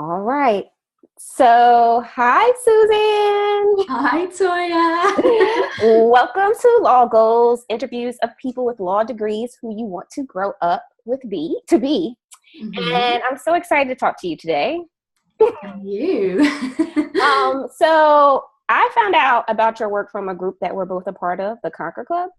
All right. So, hi, Suzanne. Hi, Toya. Welcome to Law Goals, interviews of people with law degrees who you want to grow up with to be. hmm And I'm so excited to talk to you today. And you. So I found out about your work from a group that we're both a part of, the Conquer Club.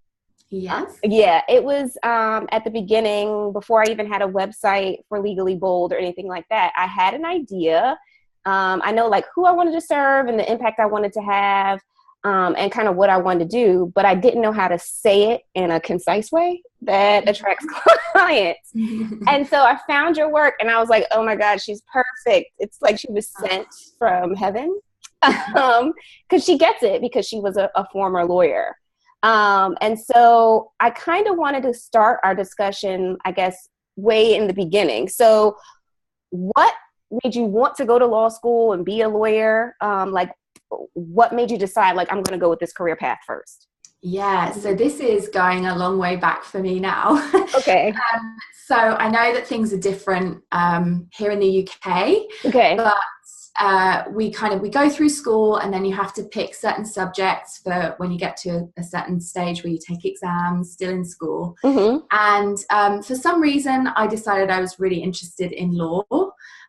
Yes. Yeah, it was at the beginning, before I even had a website for Legally Bold or anything like that. I had an idea. I know like who I wanted to serve and the impact I wanted to have, and kind of what I wanted to do, but I didn't know how to say it in a concise way that attracts clients. And so I found your work and I was like, oh my God, she's perfect. It's like she was sent from heaven, because she gets it because she was a former lawyer. And so I kind of wanted to start our discussion, I guess, way in the beginning. So what made you want to go to law school and be a lawyer? Like, what made you decide, like, I'm going to go with this career path first? Yeah, so this is going a long way back for me now. Okay. So I know that things are different here in the UK, Okay. but we go through school and then you have to pick certain subjects for when you get to a certain stage where you take exams still in school. Mm-hmm. And for some reason, I decided I was really interested in law.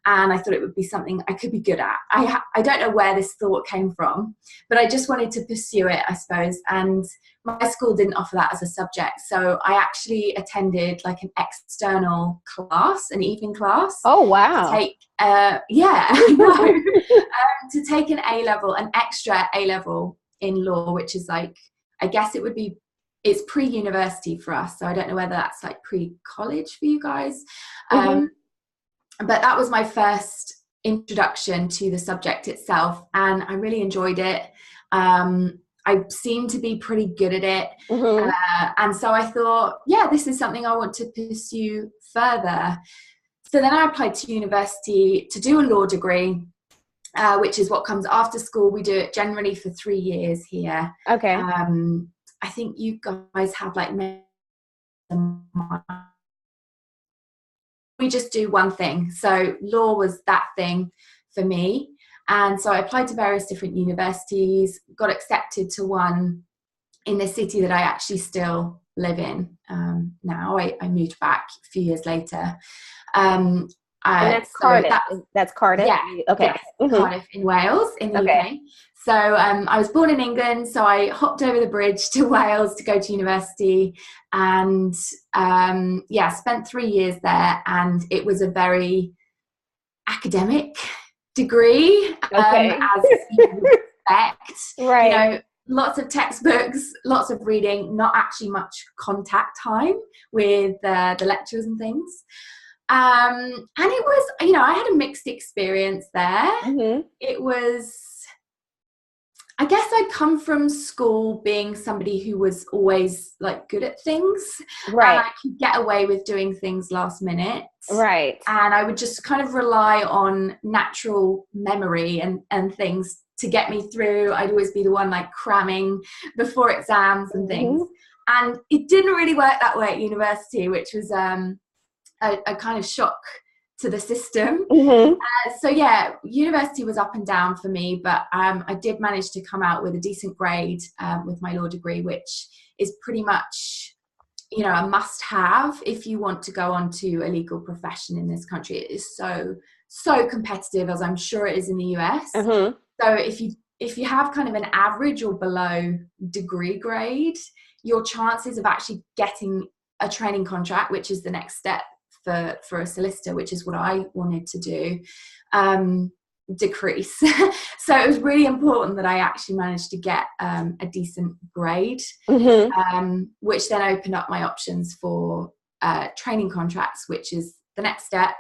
And I thought it would be something I could be good at. I don't know where this thought came from, but I just wanted to pursue it, I suppose. And my school didn't offer that as a subject. So I actually attended like an external class, an evening class. Oh, To wow. take, yeah, I know. To take an A-level, an extra A-level in law, which is like, I guess it's pre-university for us. So I don't know whether that's like pre-college for you guys. Mm-hmm. But that was my first introduction to the subject itself, and I really enjoyed it. I seemed to be pretty good at it. Mm-hmm. And so I thought, yeah, this is something I want to pursue further. So then I applied to university to do a law degree, which is what comes after school. We do it generally for 3 years here. Okay. I think you guys have like we just do one thing. So law was that thing for me. And so I applied to various different universities, got accepted to one in the city that I actually still live in now. I moved back a few years later. And that's So Cardiff. that, That's Cardiff? yeah, Okay. yes, Mm-hmm. Cardiff in Wales, in the Okay. UK. So I was born in England, so I hopped over the bridge to Wales to go to university, and spent 3 years there, and it was a very academic degree, Okay. as you would expect. You Right. know, lots of textbooks, lots of reading, not actually much contact time with the lecturers and things. And it was, I had a mixed experience there. Mm-hmm. It was, I guess I'd come from school being somebody who was always like good at things, and Right. I could get away with doing things last minute. Right. And I would just kind of rely on natural memory and things to get me through. I'd always be the one like cramming before exams and things. Mm-hmm. And it didn't really work that way at university, which was a kind of shock to the system. Mm-hmm. So yeah, university was up and down for me, but I did manage to come out with a decent grade with my law degree, which is pretty much, a must-have if you want to go on to a legal profession in this country. It is so competitive, as I'm sure it is in the US. Mm-hmm. So if you have kind of an average or below degree grade, your chances of actually getting a training contract, which is the next step for a solicitor, which is what I wanted to do, decrease. So it was really important that I actually managed to get a decent grade, Mm-hmm. which then opened up my options for training contracts, which is the next step.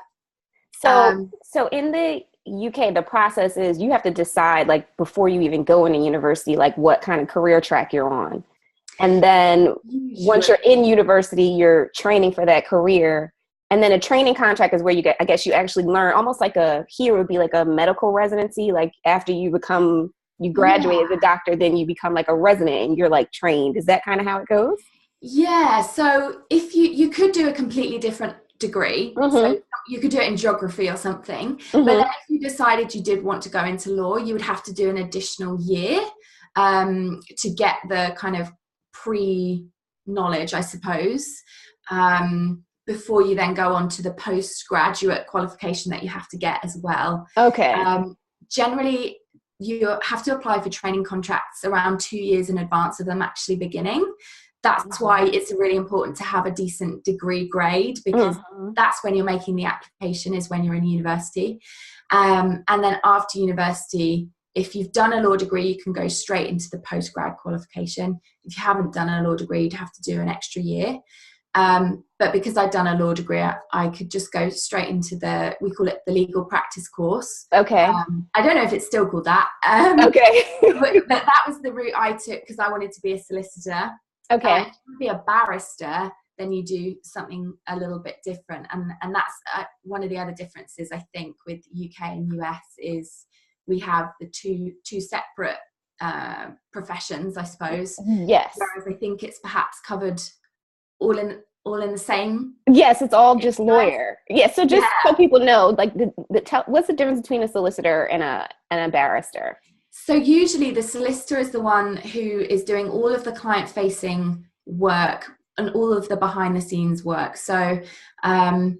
So in the UK, the process is you have to decide, like, before you even go into university, like what kind of career track you're on. And then once you're in university, you're training for that career. And then a training contract is where you get, I guess you actually learn, almost like here would be like a medical residency. Like after you graduate as a doctor, then you become like a resident and you're like trained. Is that kind of how it goes? Yeah, so if you could do a completely different degree, so Mm-hmm. you could do it in geography or something. But Mm-hmm. then if you decided you did want to go into law, you would have to do an additional year to get the kind of pre-knowledge, I suppose, before you then go on to the postgraduate qualification that you have to get as well. Okay. Generally, you have to apply for training contracts around 2 years in advance of them actually beginning. That's why it's really important to have a decent degree grade, because that's when you're making the application, is when you're in university. And then after university, if you've done a law degree, you can go straight into the postgrad qualification. If you haven't done a law degree, you'd have to do an extra year. But because I'd done a law degree, I could just go straight into we call it the legal practice course. Okay. I don't know if it's still called that. Okay. but that was the route I took because I wanted to be a solicitor. Okay. If you want to be a barrister, then you do something a little bit different. And that's one of the other differences, I think, with UK and US is we have the two separate professions, I suppose. Yes. Whereas I think it's perhaps covered all in the same. Yes, it's all just lawyer. Yeah. So just so people know, like, what's the difference between a solicitor and a barrister? So usually the solicitor is the one who is doing all of the client-facing work and all of the behind-the-scenes work. So the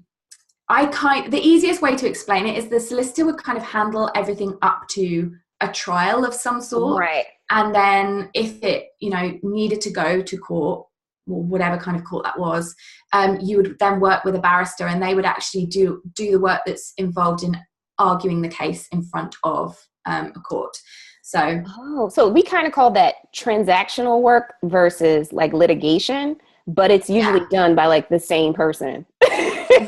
easiest way to explain it is the solicitor would kind of handle everything up to a trial of some sort. Right. And then if it, needed to go to court, or whatever kind of court that was, you would then work with a barrister, and they would actually do the work that's involved in arguing the case in front of a court. So we kind of call that transactional work versus like litigation, but it's usually done by like the same person.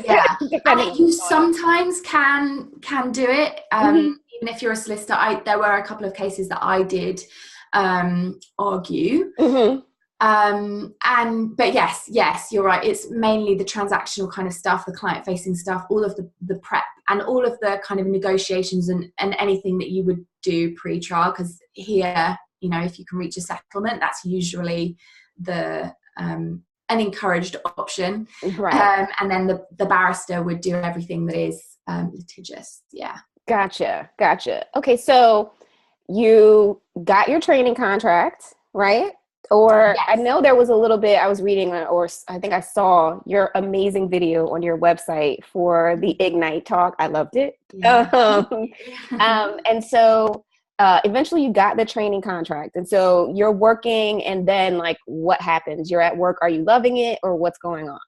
Yeah, and you sometimes can do it, even if you're a solicitor. There were a couple of cases that I did argue. But yes, you're right. It's mainly the transactional kind of stuff, the client-facing stuff, all of the prep and all of the kind of negotiations and anything that you would do pre-trial. Because here, if you can reach a settlement, that's usually an encouraged option. Right. And then the barrister would do everything that is litigious. Yeah. Gotcha. Okay, so you got your training contract, right? Or yes. I know there was a little bit I was reading, or I think I saw your amazing video on your website for the Ignite talk. I loved it. Yeah. And so eventually you got the training contract. And so you're working, and then like what happens? You're at work. Are you loving it, or what's going on?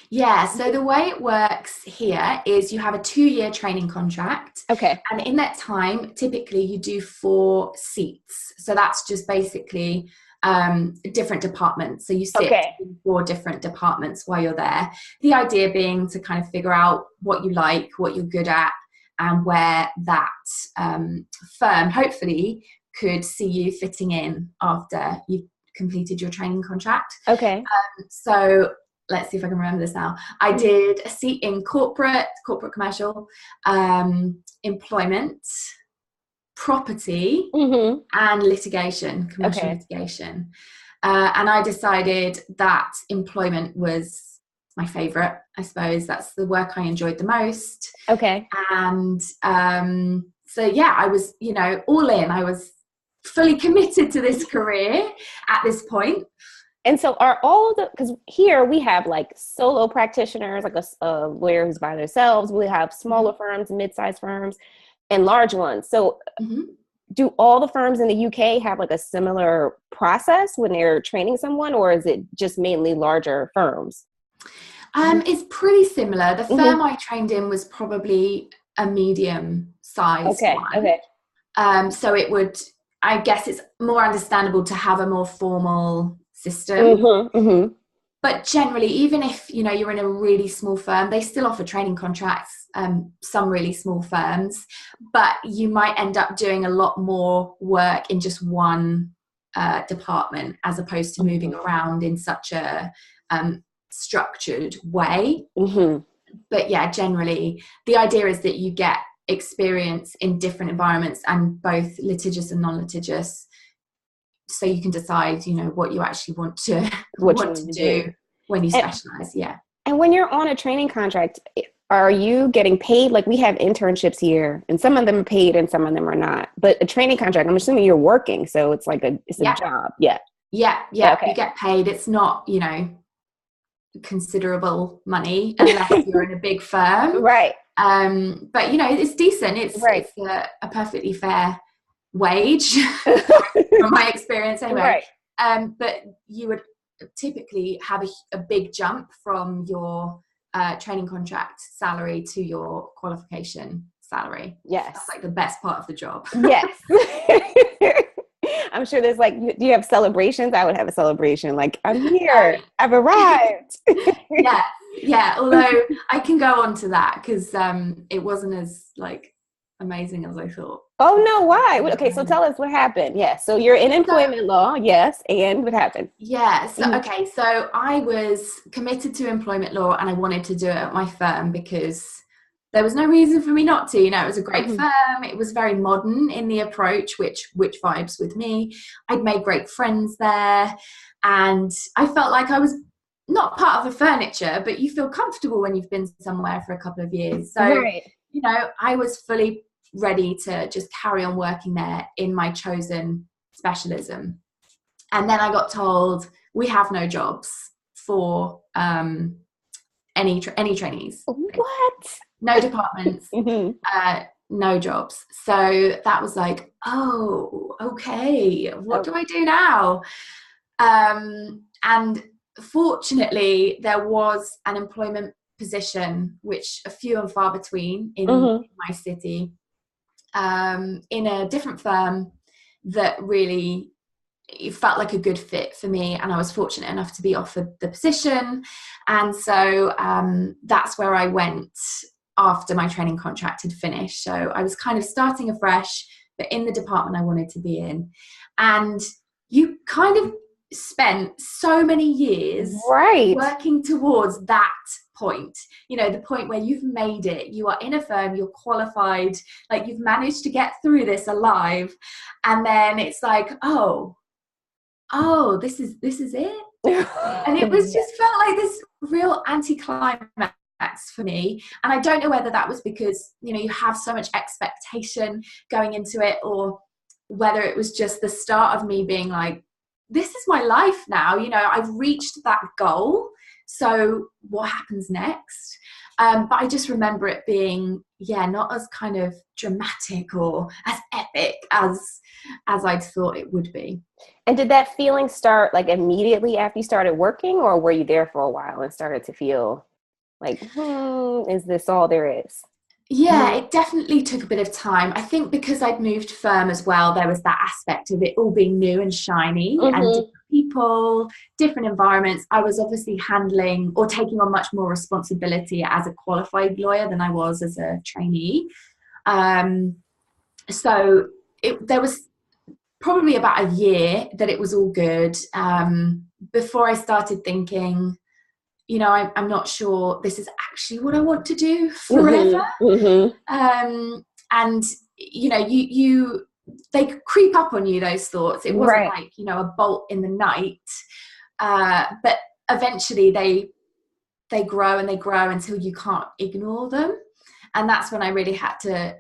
Yeah, so the way it works here is you have a 2-year training contract. Okay. And in that time, typically you do 4 seats. So that's just basically different departments. So you sit in 4 different departments while you're there. The idea being to kind of figure out what you like, what you're good at, and where that firm hopefully could see you fitting in after you've completed your training contract. Okay. So let's see if I can remember this now. I did a seat in corporate commercial, employment, property, and litigation, commercial litigation. And I decided that employment was my favorite. I suppose that's the work I enjoyed the most. Okay. And so yeah, I was, all in. I was fully committed to this career at this point. And so are all because here we have like solo practitioners, like a lawyer who's by themselves. We have smaller firms, mid-sized firms, and large ones. So do all the firms in the UK have like a similar process when they're training someone, or is it just mainly larger firms? It's pretty similar. The firm I trained in was probably a medium-sized one. Okay. So it would, I guess it's more understandable to have a more formal system. But generally, even if you're in a really small firm, they still offer training contracts, some really small firms, but you might end up doing a lot more work in just one department as opposed to moving around in such a structured way. But yeah, generally the idea is that you get experience in different environments, and both litigious and non-litigious, so you can decide what you actually want to do when you specialize. Yeah. And when you're on a training contract, are you getting paid? Like, we have internships here, and some of them are paid and some of them are not. But a training contract, I'm assuming you're working, so it's like it's a Yeah. job. Yeah. Yeah. Okay. You get paid. It's not, considerable money unless you're in a big firm. Right. But it's decent. Right. It's a perfectly fair wage from my experience anyway. Right. But you would typically have a big jump from your training contract salary to your qualification salary. Yes. That's like the best part of the job. Yes. I'm sure there's do you have celebrations? I would have a celebration. Like, I'm here. I've arrived. Yeah. Although I can go on to that because it wasn't as amazing as I thought. Oh no, why? Okay, so tell us what happened. Yes. So you're in employment law, yes, and what happened? Yeah. So I was committed to employment law and I wanted to do it at my firm because there was no reason for me not to. It was a great firm. It was very modern in the approach, which vibes with me. I'd made great friends there, and I felt like I was not part of the furniture, but you feel comfortable when you've been somewhere for a couple of years. So, right. I was fully ready to just carry on working there in my chosen specialism. And then I got told we have no jobs for any trainees. What? No departments, no jobs. So that was like, oh, okay, what do I do now? And fortunately, there was an employment position, which are few and far between in my city, in a different firm that really it felt like a good fit for me, and I was fortunate enough to be offered the position. And so that's where I went after my training contract had finished. So I was kind of starting afresh, but in the department I wanted to be in. And you kind of spent so many years working towards that point, the point where you've made it, you are in a firm, you're qualified, like you've managed to get through this alive, and then it's like, oh, this is it. And it was just felt like this real anticlimax for me. And I don't know whether that was because you have so much expectation going into it, or whether it was just the start of me being like, this is my life now, I've reached that goal, so what happens next? But I just remember it being not as kind of dramatic or as epic as I'd thought it would be. And did that feeling start immediately after you started working, or were you there for a while and started to feel like, is this all there is? Yeah, it definitely took a bit of time. I think because I'd moved firm as well, there was that aspect of it all being new and shiny and different people, different environments. I was obviously handling or taking on much more responsibility as a qualified lawyer than I was as a trainee. So there was probably about a year that it was all good before I started thinking, I'm not sure this is actually what I want to do forever. And they creep up on you, those thoughts. It wasn't like a bolt in the night, but eventually they grow and they grow until you can't ignore them. And that's when I really had to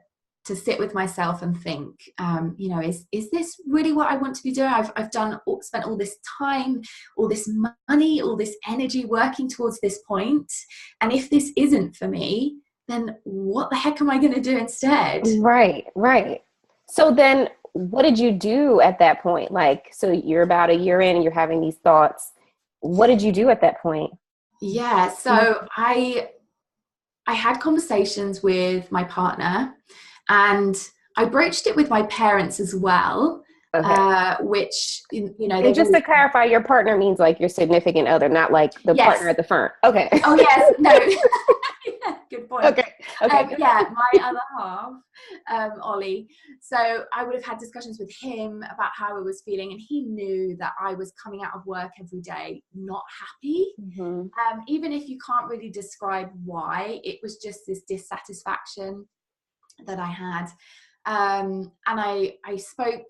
sit with myself and think, is this really what I want to be doing? I've spent all this time, all this money, all this energy working towards this point, and if this isn't for me, then what the heck am I going to do instead? Right. So then what did you do at that point? So you're about a year in and you're having these thoughts. What did you do at that point? Yeah, so I had conversations with my partner, and I broached it with my parents as well, which, And just to clarify, your partner means your significant other, not the partner at the firm. Okay. Oh, yes. No. Yeah, good point. Okay. My other half, Ollie. So I would have had discussions with him about how I was feeling, and he knew that I was coming out of work every day not happy. Even if you can't really describe why, it was just this dissatisfaction that I had. And I spoke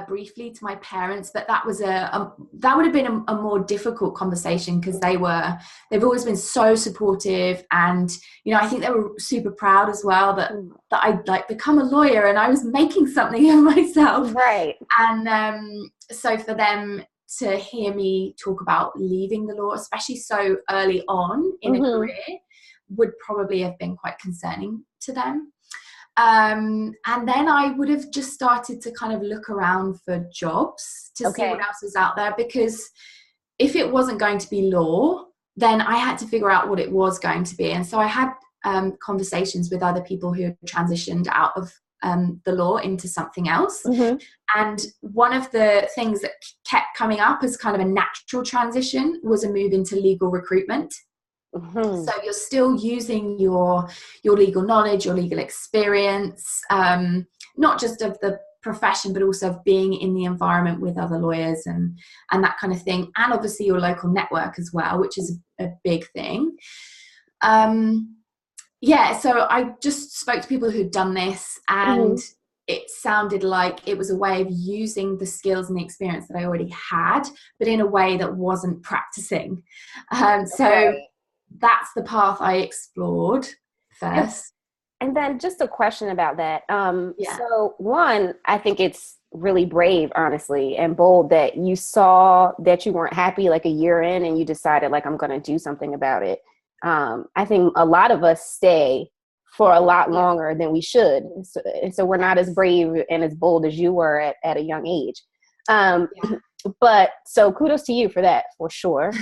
briefly to my parents, but that was that would have been a more difficult conversation, because they've always been so supportive, and I think they were super proud as well that I'd like become a lawyer and I was making something of myself. Right. And so for them to hear me talk about leaving the law, especially so early on in a career, would probably have been quite concerning to them. And then I would have just started to kind of look around for jobs to see what else was out there, because if it wasn't going to be law, then I had to figure out what it was going to be. And so I had conversations with other people who had transitioned out of the law into something else. And one of the things that kept coming up as kind of a natural transition was a move into legal recruitment. So you're still using your legal knowledge, your legal experience, not just of the profession, but also of being in the environment with other lawyers and that kind of thing. And obviously your local network as well, which is a big thing. So I just spoke to people who'd done this, and it sounded like it was a way of using the skills and the experience that I already had, but in a way that wasn't practicing. So that's the path I explored first. And then just a question about that. So one, I think it's really brave, honestly, and bold that you saw that you weren't happy like a year in and you decided like, I'm going to do something about it. I think a lot of us stay for a lot longer than we should. So we're not as brave and as bold as you were at a young age. But so kudos to you for that, for sure.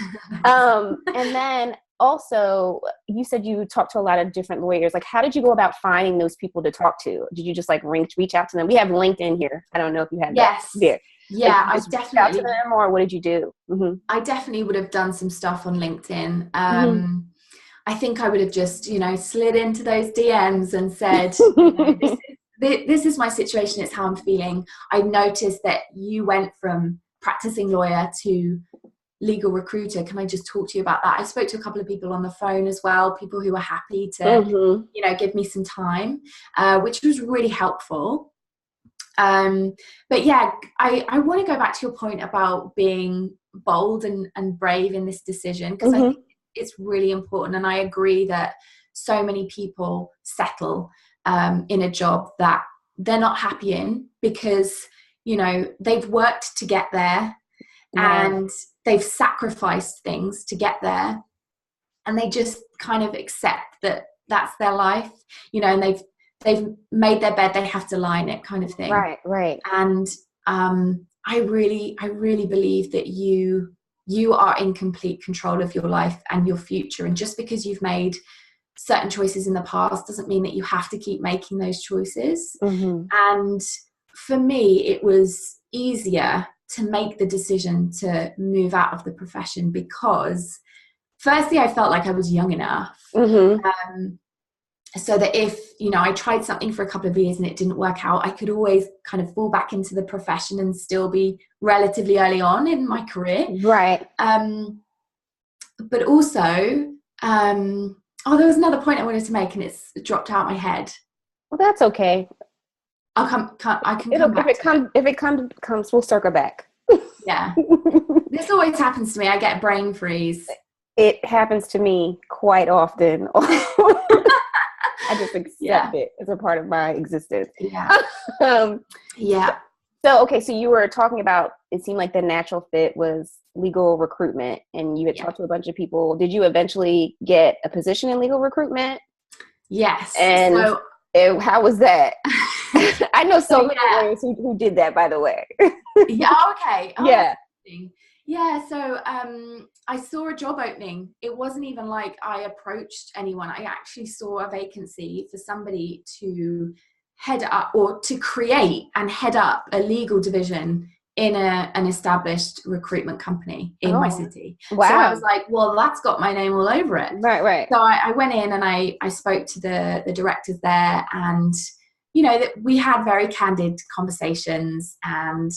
And then also, you said you talked to a lot of different lawyers. Like, how did you go about finding those people to talk to? Did you just like reach out to them? We have LinkedIn here. I don't know if you had that there. Yeah, I definitely reached out to them, or what did you do? I definitely would have done some stuff on LinkedIn. I think I would have just, slid into those DMs and said, this is my situation. It's how I'm feeling. I noticed that you went from practicing lawyer to legal recruiter. Can I just talk to you about that? I spoke to a couple of people on the phone as well, people who were happy to, give me some time, which was really helpful. But yeah, I want to go back to your point about being bold and brave in this decision, because I think it's really important. And I agree that so many people settle in a job that they're not happy in, because, they've worked to get there and they've sacrificed things to get there, and they just kind of accept that that's their life, and they've made their bed, they have to lie in it, kind of thing. Right. And I really believe that you are in complete control of your life and your future. And just because you've made certain choices in the past doesn't mean that you have to keep making those choices. And for me, it was easier to make the decision to move out of the profession, because firstly, I felt like I was young enough. So that if, I tried something for a couple of years and it didn't work out, I could always kind of fall back into the profession and still be relatively early on in my career. Right. But also, there was another point I wanted to make and it's dropped out my head. Well, that's okay. I can come back. If it comes, we'll circle back. Yeah. This always happens to me. I get brain freeze. It happens to me quite often. I just accept it as a part of my existence. So, okay, so you were talking about, it seemed like the natural fit was legal recruitment, and you had talked to a bunch of people. Did you eventually get a position in legal recruitment? Yes. And how was that? I know so many lawyers who did that, by the way. Okay. Yeah. So I saw a job opening. It wasn't even like I approached anyone. I actually saw a vacancy for somebody to head up, or to create and head up, a legal division in an established recruitment company in my city. Wow. So I was like, well, that's got my name all over it. Right. So I went in and I spoke to the directors there, and that we had very candid conversations, and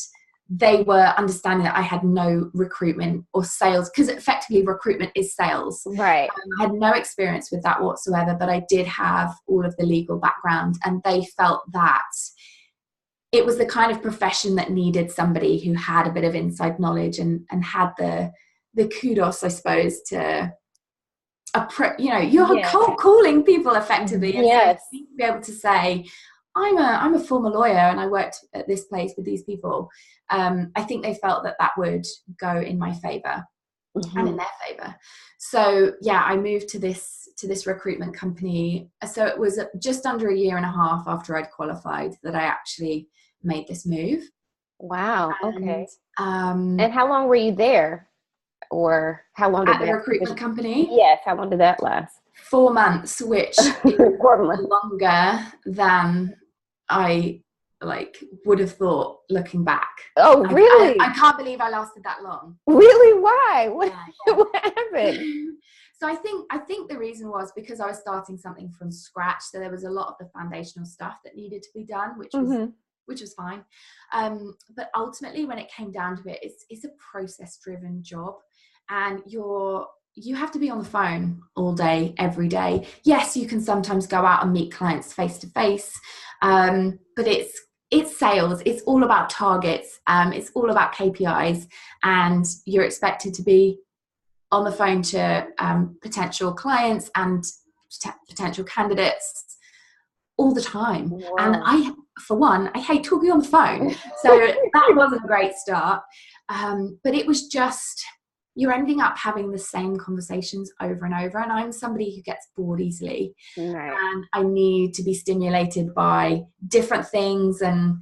they were understanding that I had no recruitment or sales, because effectively recruitment is sales. Right. I had no experience with that whatsoever, but I did have all of the legal background, and they felt that it was the kind of profession that needed somebody who had a bit of inside knowledge and had the kudos, I suppose, to you're cold calling people effectively, and so Yes. to be able to say, I'm a former lawyer and I worked at this place with these people. I think they felt that would go in my favor and in their favor. So yeah, I moved to this recruitment company. So it was just under a year and a half after I'd qualified that I actually made this move. Wow. Okay. And how long were you there? Or how long did at the recruitment company? Yes, how long did that last? 4 months, which is longer than I would have thought looking back. Oh, really? I can't believe I lasted that long. Really? Why? What happened? So I think the reason was because I was starting something from scratch. So there was a lot of the foundational stuff that needed to be done, which was fine. But ultimately, when it came down to it, it's a process-driven job, and you have to be on the phone all day, every day. Yes, you can sometimes go out and meet clients face to face, but it's sales. It's all about targets. It's all about KPIs, and you're expected to be on the phone to potential clients and potential candidates all the time. Wow. And for one, I hate talking on the phone. So that wasn't a great start. But it was just, you're ending up having the same conversations over and over. And I'm somebody who gets bored easily. Right. And I need to be stimulated by different things. And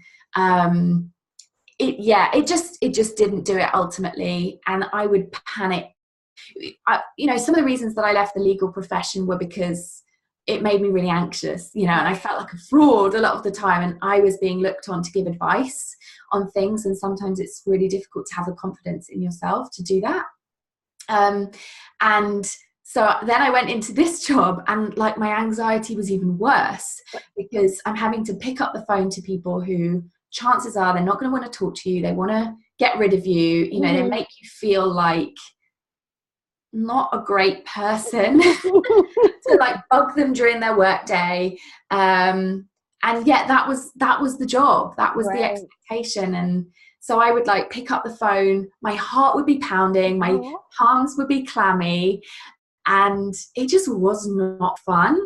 it just didn't do it ultimately. And I would panic. Some of the reasons that I left the legal profession were because it made me really anxious, and I felt like a fraud a lot of the time, and I was being looked on to give advice on things, and sometimes it's really difficult to have the confidence in yourself to do that. And so then I went into this job, and my anxiety was even worse because I'm having to pick up the phone to people who chances are they're not going to want to talk to you. They want to get rid of you. They make you feel like not a great person to bug them during their work day. And yet that was the job. That was the expectation. And so I would pick up the phone, my heart would be pounding, my palms would be clammy, and it just was not fun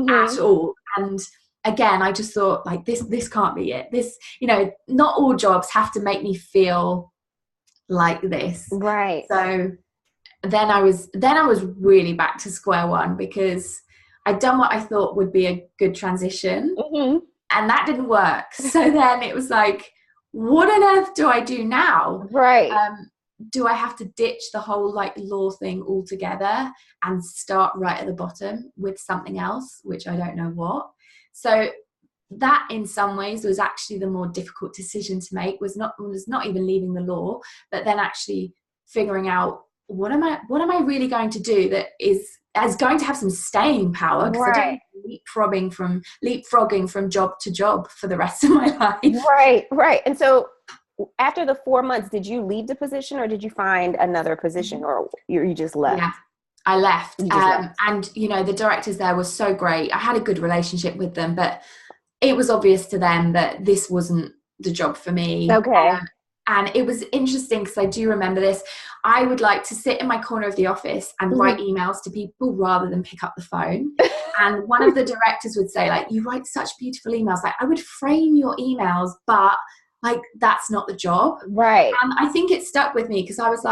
at all. And again, I just thought this can't be it. This, not all jobs have to make me feel like this. Right. So then I was really back to square one because I'd done what I thought would be a good transition, and that didn't work. So then it was what on earth do I do now? Right. Do I have to ditch the whole law thing altogether and start right at the bottom with something else, which I don't know what? So that in some ways was actually the more difficult decision to make, was not even leaving the law, but then actually figuring out what am I really going to do that is going to have some staying power, because I don't leapfrogging from job to job for the rest of my life. Right. And so after the 4 months, did you leave the position or did you find another position, or you just left? Yeah, I left. And the directors there were so great. I had a good relationship with them, but it was obvious to them that this wasn't the job for me. Okay. And it was interesting because I do remember this. I would like to sit in my corner of the office and write emails to people rather than pick up the phone. And one of the directors would say, you write such beautiful emails. I would frame your emails, but that's not the job. Right. And I think it stuck with me because I was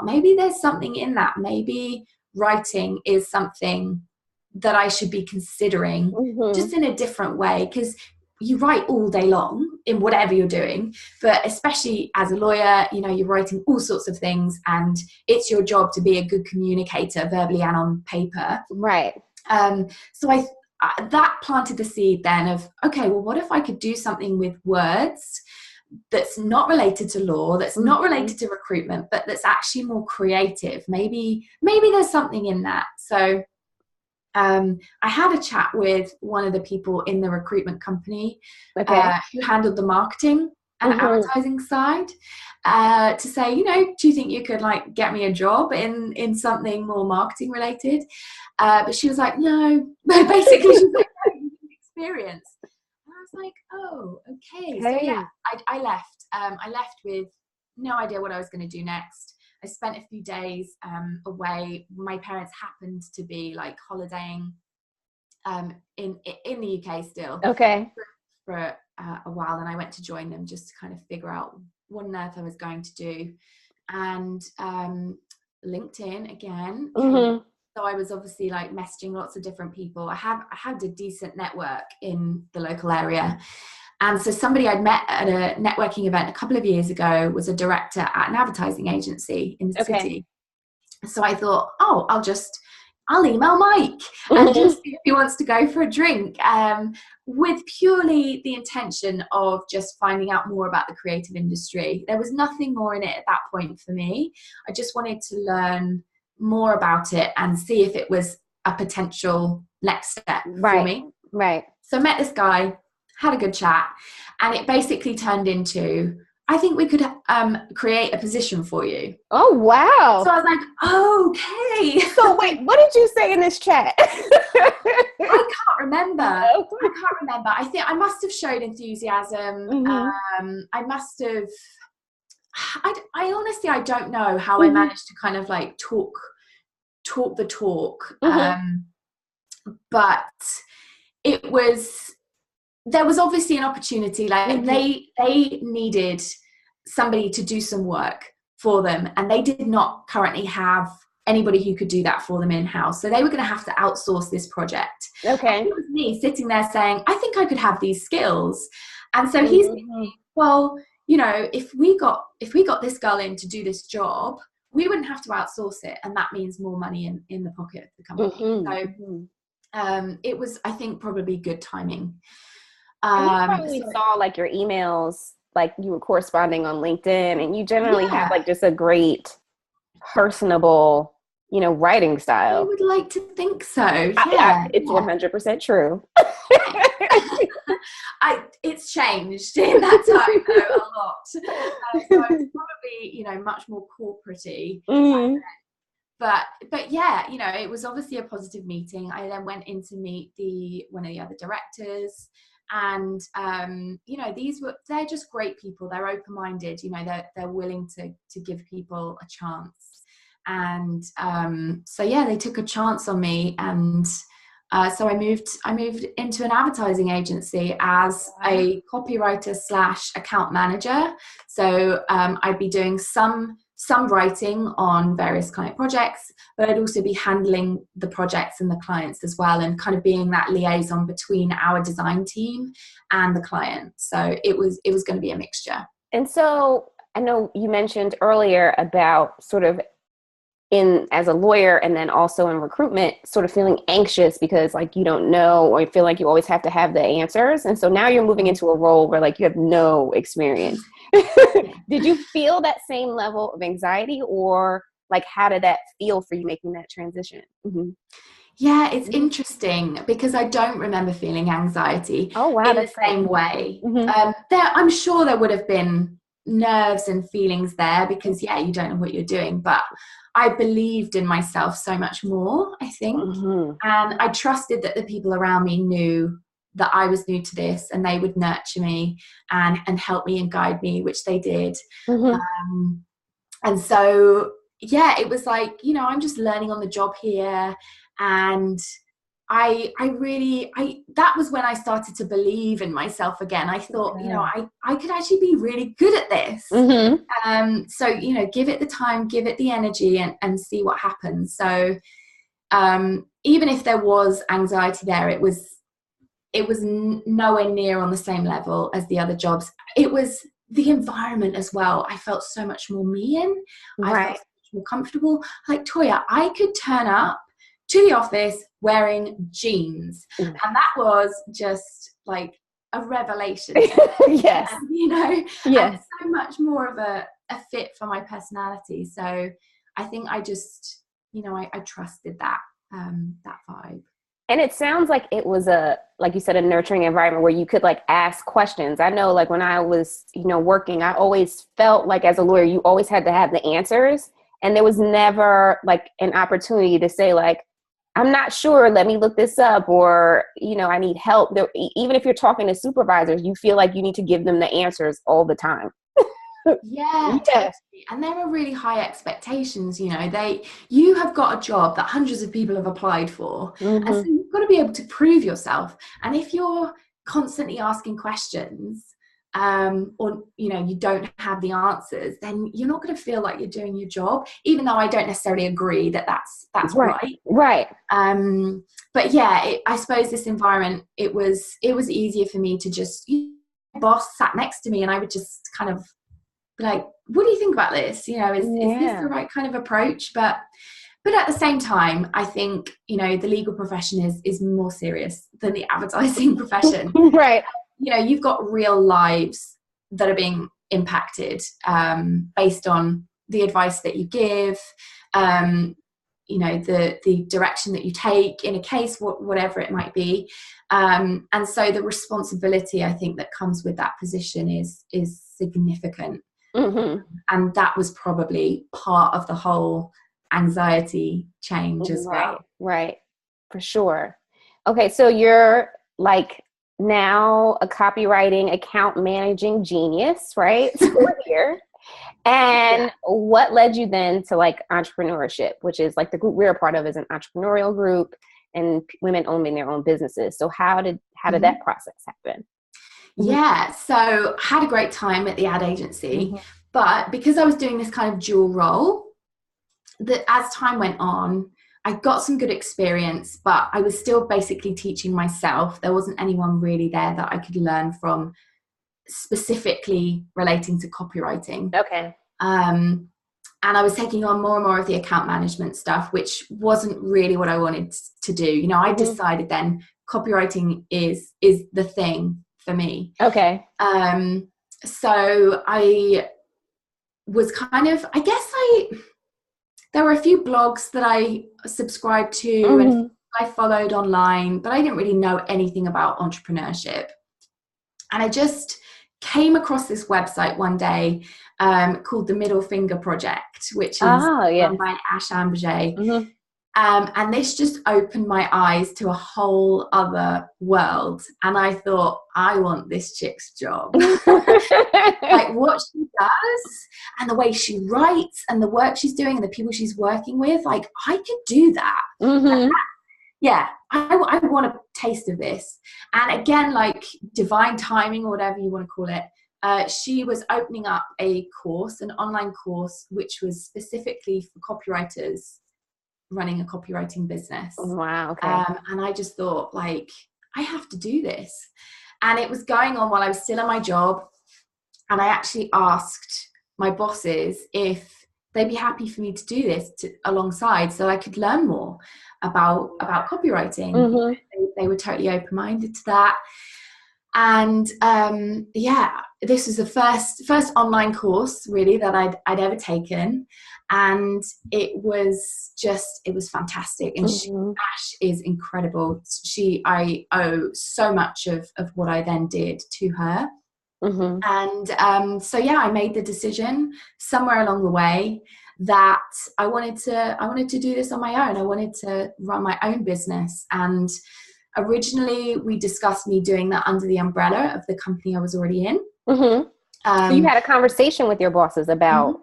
maybe there's something in that. Maybe writing is something that I should be considering just in a different way, because you write all day long in whatever you're doing, but especially as a lawyer, you're writing all sorts of things, and it's your job to be a good communicator verbally and on paper. Right. So that planted the seed then of, okay, well, what if I could do something with words that's not related to law, that's not related to recruitment, but that's actually more creative? Maybe there's something in that. So I had a chat with one of the people in the recruitment company who handled the marketing and advertising side to say, do you think you could get me a job in something more marketing related? But she was no. Basically, she was no, you need experience. And I was like, oh, okay. So yeah, Okay. I left. I left with no idea what I was going to do next. I spent a few days away. My parents happened to be like holidaying in the UK still Okay. for a while, and I went to join them just to kind of figure out what on earth I was going to do. And LinkedIn again came. So I was obviously like messaging lots of different people. I had a decent network in the local area. And so somebody I'd met at a networking event a couple of years ago was a director at an advertising agency in the city. So I thought, oh, I'll email Mike and just see if he wants to go for a drink, with purely the intention of just finding out more about the creative industry. There was nothing more in it at that point for me. I just wanted to learn more about it and see if it was a potential next step for me. Right. So I met this guy, had a good chat, and it basically turned into, I think we could create a position for you. Oh, wow. So I was like, okay. So wait, what did you say in this chat? I can't remember. I think I must have showed enthusiasm. I must have, I honestly, I don't know how I managed to kind of like talk the talk. But there was obviously an opportunity. Like they needed somebody to do some work for them, and they did not currently have anybody who could do that for them in-house. So they were going to have to outsource this project. Okay. And it was me sitting there saying, I think I could have these skills. And so he's thinking, well, you know, if we got this girl in to do this job, we wouldn't have to outsource it, and that means more money in the pocket of the company. So it was, I think, probably good timing. And you probably saw like your emails, like you were corresponding on LinkedIn, and you generally have like just a great personable, you know, writing style. I would like to think so. It's 100% true. It's changed in that time though, a lot. So I was probably, you know, much more corporate-y. But yeah, you know, it was obviously a positive meeting. I then went in to meet one of the other directors, and you know, they're just great people. They're open-minded, you know, they're willing to give people a chance. And so yeah, they took a chance on me, and so I moved into an advertising agency as a copywriter / account manager. So I'd be doing some writing on various client projects, but I'd also be handling the projects and the clients as well, and kind of being that liaison between our design team and the client. So it was going to be a mixture. And so I know you mentioned earlier about sort of as a lawyer and then also in recruitment, sort of feeling anxious because like you don't know, or you feel like you always have to have the answers. And so now you're moving into a role where like you have no experience. Did you feel that same level of anxiety, or like how did that feel for you making that transition? Yeah, it's interesting because I don't remember feeling anxiety in the same way. I'm sure there would have been nerves and feelings there because you don't know what you're doing, but I believed in myself so much more, I think. And I trusted that the people around me knew that I was new to this, and they would nurture me and help me and guide me, which they did. And so, it was like, you know, I'm just learning on the job here. And that was when I started to believe in myself again. I thought, you know, I could actually be really good at this. So, you know, give it the time, give it the energy, and see what happens. So even if there was anxiety there, it was nowhere near on the same level as the other jobs. It was the environment as well. I felt so much more me in. I felt so much more comfortable. Like, Toya, I could turn up to the office wearing jeans, and that was just like a revelation. Yes. And, you know, and so much more of a fit for my personality. So I think I just, you know, I trusted that vibe. And it sounds like it was like you said, a nurturing environment where you could like ask questions. I know like when I was, you know, working, I always felt like as a lawyer, you always had to have the answers. And there was never like an opportunity to say like, I'm not sure, let me look this up, or, I need help. Even if you're talking to supervisors, you feel like you need to give them the answers all the time. Yeah, Yeah. totally. And there are really high expectations, you have got a job that hundreds of people have applied for. And so Mm-hmm. you've got to be able to prove yourself. And if you're constantly asking questions, or you don't have the answers, then you're not going to feel like you're doing your job, even though I don't necessarily agree that that's Right. right. Right. But yeah, I suppose this environment, it was easier for me to just, boss sat next to me and I would just kind of be like, what do you think about this? Is this the right kind of approach? But at the same time, I think, the legal profession is more serious than the advertising profession. Right. You've got real lives that are being impacted, based on the advice that you give, the direction that you take in a case, whatever it might be. And so the responsibility, I think, that comes with that position is significant. Mm-hmm. And that was probably part of the whole anxiety change as well. Right. For sure. Okay. So you're like now a copywriting account managing genius, right? So we're here. And what led you then to like entrepreneurship, which is like the group we're a part of is an entrepreneurial group and women owning their own businesses. So how did that process happen? Yeah, so had a great time at the ad agency, but because I was doing this kind of dual role, that as time went on, I got some good experience, but I was still basically teaching myself. There wasn't anyone really there that I could learn from, specifically relating to copywriting. Okay. And I was taking on more and more of the account management stuff, which wasn't really what I wanted to do. I decided then copywriting is the thing for me. Okay. So I was kind of, there were a few blogs that I subscribed to and I followed online, but I didn't really know anything about entrepreneurship. And I just came across this website one day, called the Middle Finger Project, which is run by Ash Ambage. And this just opened my eyes to a whole other world. And I thought, I want this chick's job. Like what she does and the way she writes and the work she's doing and the people she's working with, like I could do that. Yeah, I want a taste of this. And again, like divine timing or whatever you want to call it, she was opening up a course, an online course, which was specifically for copywriters running a copywriting business. Wow. Okay. And I just thought, like, I have to do this. And it was going on while I was still in my job. And I actually asked my bosses if they'd be happy for me to do this alongside so I could learn more about copywriting. They were totally open-minded to that. And this was the first online course really that I'd ever taken, and it was fantastic. And Ash is incredible. I owe so much of what I then did to her. And so I made the decision somewhere along the way that I wanted to do this on my own. I wanted to run my own business. And originally we discussed me doing that under the umbrella of the company I was already in. So you had a conversation with your bosses about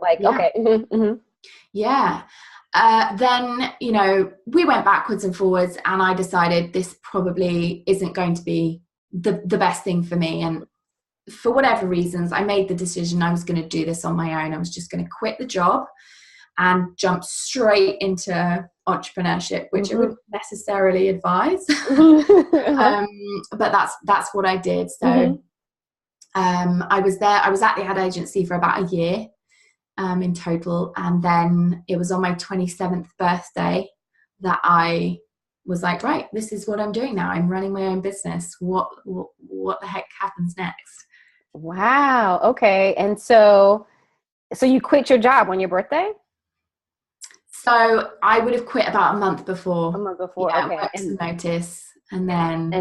then we went backwards and forwards, and I decided this probably isn't going to be the best thing for me. And for whatever reasons, I made the decision I was going to do this on my own. I was just going to quit the job and jump straight into entrepreneurship, which I wouldn't necessarily advise. But that's what I did. So I was at the ad agency for about a year in total. And then it was on my 27th birthday that I was like, right, this is what I'm doing now. I'm running my own business. What the heck happens next? Wow. Okay. And so you quit your job on your birthday? So I would have quit about a month before. Yeah, okay. Worked some notice. And then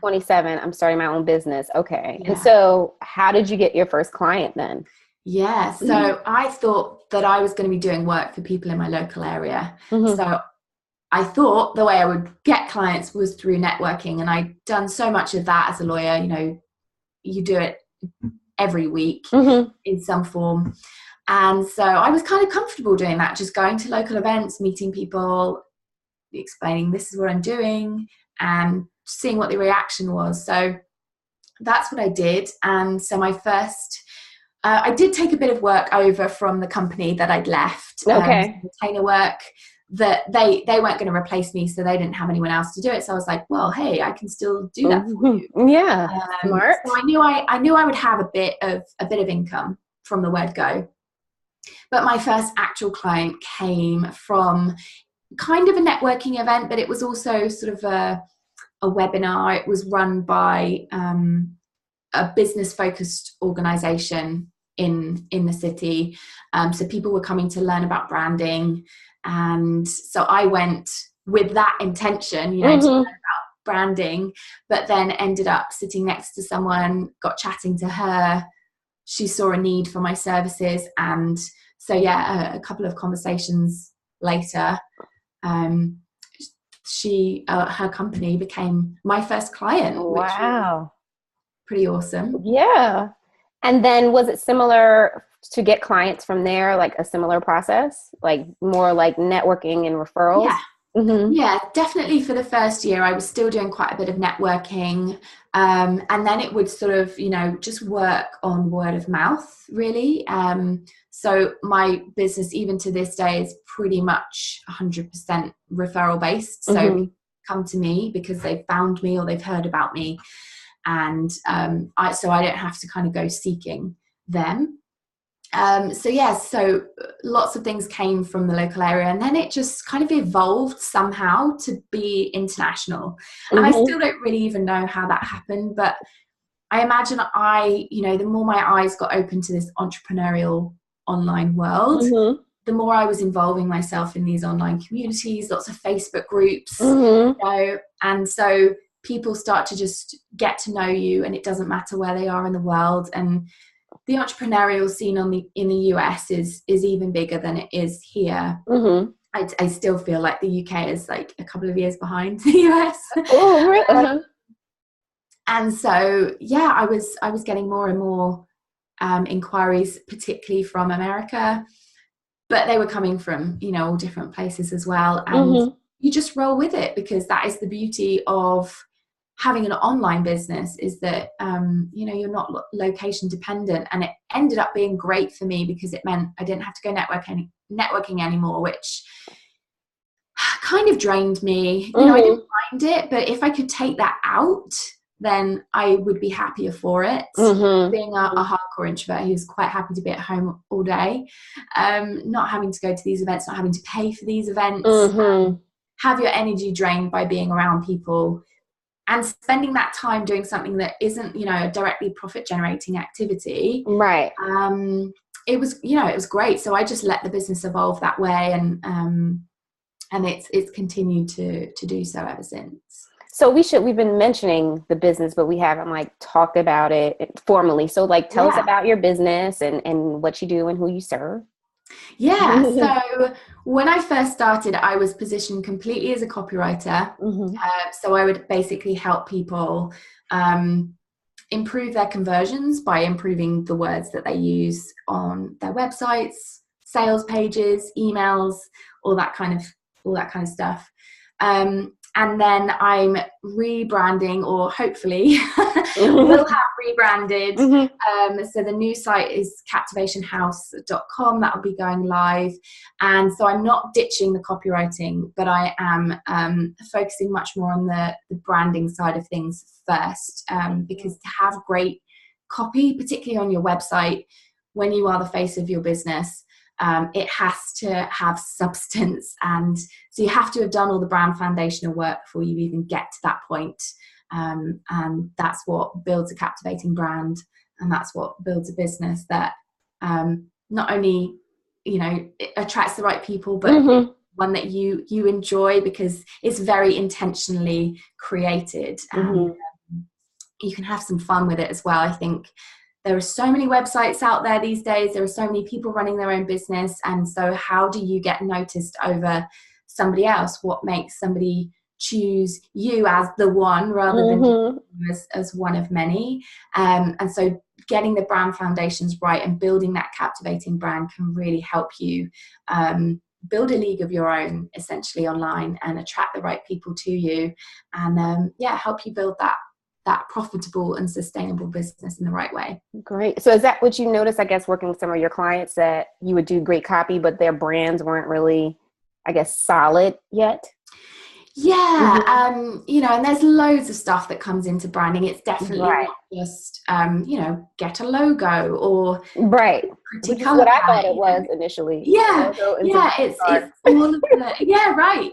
27, I'm starting my own business. Okay. Yeah. And so how did you get your first client then? Yeah. So I thought that I was going to be doing work for people in my local area. So I thought the way I would get clients was through networking, and I'd done so much of that as a lawyer. You know, you do it every week in some form. And so I was kind of comfortable doing that, just going to local events, meeting people, explaining this is what I'm doing, and seeing what the reaction was. So that's what I did. And so my first, I did take a bit of work over from the company that I'd left, retainer work, that they weren't going to replace me, so they didn't have anyone else to do it. So I was like, well, hey, I can still do that for you. Yeah, smart. So I knew I would have a bit of income from the word go. But my first actual client came from kind of a networking event, but it was also sort of a webinar. It was run by a business-focused organisation in the city. So people were coming to learn about branding. And so I went with that intention, you know, to learn about branding, but then ended up sitting next to someone, got chatting to her. She saw a need for my services. And so, yeah, a couple of conversations later, her company became my first client. Wow. Which was pretty awesome. Yeah. And then was it similar to get clients from there, like a similar process, like more like networking and referrals? Yeah. Yeah, definitely. For the first year, I was still doing quite a bit of networking. And then it would sort of, you know, just work on word of mouth, really. So my business, even to this day, is pretty much 100% referral based. So people come to me because they've found me or they've heard about me. And so I don't have to kind of go seeking them. So lots of things came from the local area, and then it just kind of evolved somehow to be international. And I still don't really even know how that happened, but I imagine the more my eyes got open to this entrepreneurial online world, the more I was involving myself in these online communities, lots of Facebook groups, you know, and so people start to just get to know you, and it doesn't matter where they are in the world. And the entrepreneurial scene in the US is even bigger than it is here. I still feel like the UK is like a couple of years behind the US. Oh, really? And so, yeah, I was getting more and more inquiries, particularly from America, but they were coming from, you know, all different places as well. And you just roll with it, because that is the beauty of having an online business, is that you know, you're not location dependent. And it ended up being great for me because it meant I didn't have to go networking anymore, which kind of drained me. You know, I didn't mind it, but if I could take that out, then I would be happier for it. Being a hardcore introvert who's quite happy to be at home all day, not having to go to these events, not having to pay for these events, have your energy drained by being around people, and spending that time doing something that isn't, you know, a directly profit generating activity. Right. It was, you know, it was great. So I just let the business evolve that way, and it's continued to do so ever since. So we've been mentioning the business, but we haven't like talked about it formally. So like tell us about your business and what you do and who you serve. Yeah. So when I first started, I was positioned completely as a copywriter. So I would basically help people improve their conversions by improving the words that they use on their websites, sales pages, emails, all that kind of stuff. And then I'm rebranding, or hopefully will have rebranded. So the new site is captivationhouse.com. that will be going live. And so I'm not ditching the copywriting, but I am focusing much more on the branding side of things first, because to have great copy, particularly on your website, when you are the face of your business, it has to have substance. And so you have to have done all the brand foundational work before you even get to that point. And that's what builds a captivating brand. And that's what builds a business that not only, you know, it attracts the right people, but one that you enjoy, because it's very intentionally created. And you can have some fun with it as well. I think there are so many websites out there these days. There are so many people running their own business. And so how do you get noticed over somebody else? What makes somebody choose you as the one rather than you as one of many? And so getting the brand foundations right and building that captivating brand can really help you build a league of your own, essentially, online, and attract the right people to you, and help you build that profitable and sustainable business in the right way. Great. So is that what you noticed, I guess, working with some of your clients, that you would do great copy, but their brands weren't really, I guess, solid yet? Yeah, and there's loads of stuff that comes into branding. It's definitely not just, get a logo or pretty pretty Which is color what I palette. thought it was initially. Yeah, it's all of the, yeah, right.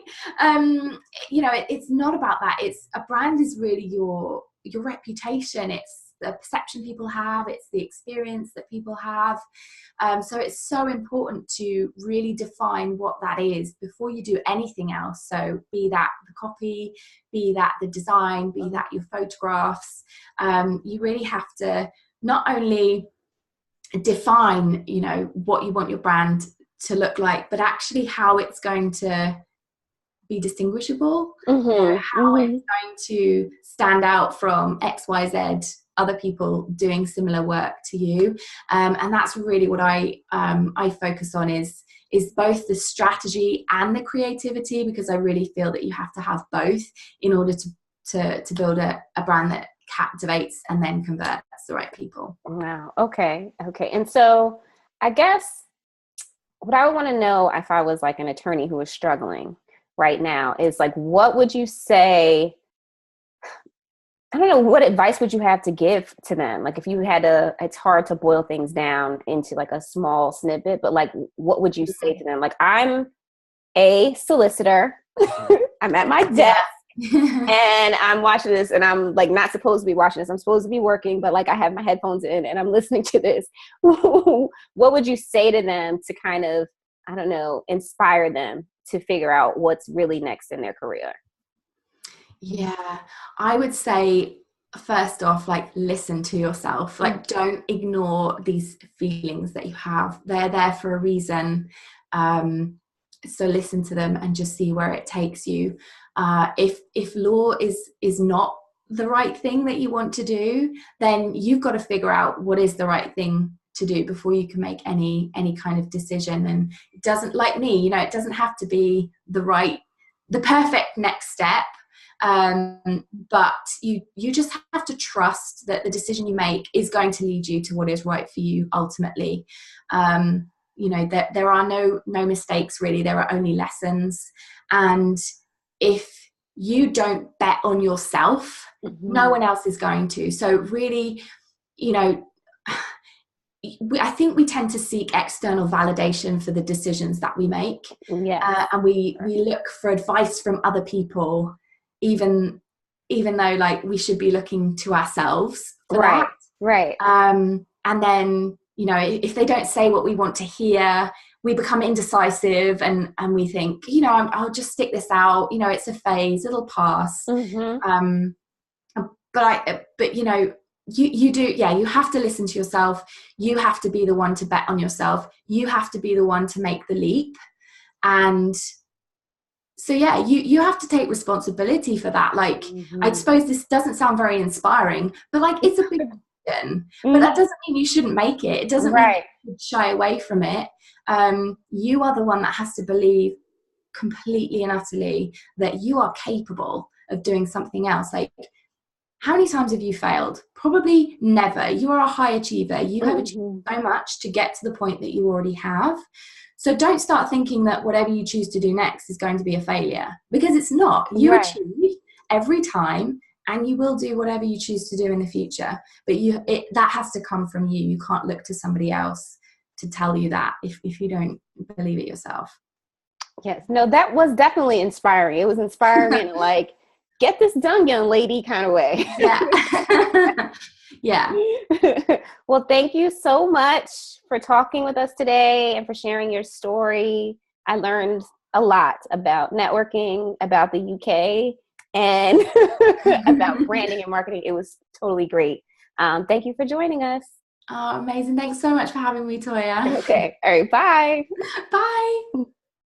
It's not about that. It's a brand is really your reputation. It's the perception people have. It's the experience that people have. So it's so important to really define what that is before you do anything else. So be that the copy, be that the design, be that your photographs. You really have to not only define, what you want your brand to look like, but actually how it's going to be distinguishable, how it's going to stand out from XYZ other people doing similar work to you, and that's really what I focus on is both the strategy and the creativity, because I really feel that you have to have both in order to build a brand that captivates and then converts the right people. Wow. Okay. And so I guess what I would want to know, if I was like an attorney who was struggling right now, is like, what would you say? I don't know, what advice would you have to give to them? Like, if you had it's hard to boil things down into like a small snippet, but like, what would you say to them? Like, I'm a solicitor. I'm at my desk and I'm watching this, and I'm like not supposed to be watching this. I'm supposed to be working, but like I have my headphones in and I'm listening to this. What would you say to them to kind of, I don't know, inspire them to figure out what's really next in their career? Yeah, I would say, first off, like, listen to yourself. Like, don't ignore these feelings that you have. They're there for a reason. So listen to them and just see where it takes you. If law is not the right thing that you want to do, then you've got to figure out what is the right thing to do before you can make any kind of decision. And it doesn't, like me, it doesn't have to be the perfect next step. But you just have to trust that the decision you make is going to lead you to what is right for you ultimately. There are no mistakes, really. There are only lessons. And if you don't bet on yourself, no one else is going to. So really, I think we tend to seek external validation for the decisions that we make. And we look for advice from other people, even though, like, we should be looking to ourselves for that. Right. And then, if they don't say what we want to hear, we become indecisive, and we think, I'll just stick this out. It's a phase, it'll pass. You do, you have to listen to yourself. You have to be the one to bet on yourself. You have to be the one to make the leap. And so, you have to take responsibility for that. Like, I suppose this doesn't sound very inspiring, but like, it's a big decision. But that doesn't mean you shouldn't make it. It doesn't mean you should shy away from it. You are the one that has to believe completely and utterly that you are capable of doing something else. Like, how many times have you failed? Probably never. You are a high achiever. You have achieved so much to get to the point that you already have. So don't start thinking that whatever you choose to do next is going to be a failure, because it's not. You achieve every time, and you will do whatever you choose to do in the future. But that has to come from you. You can't look to somebody else to tell you that if you don't believe it yourself. Yes. No, that was definitely inspiring. It was inspiring in like, get this done, young lady kind of way. Yeah. Yeah. Well, thank you so much for talking with us today and for sharing your story. I learned a lot about networking, about the UK, and about branding and marketing. It was totally great. Thank you for joining us. Oh, amazing. Thanks so much for having me, Toya. Okay. All right. Bye. Bye.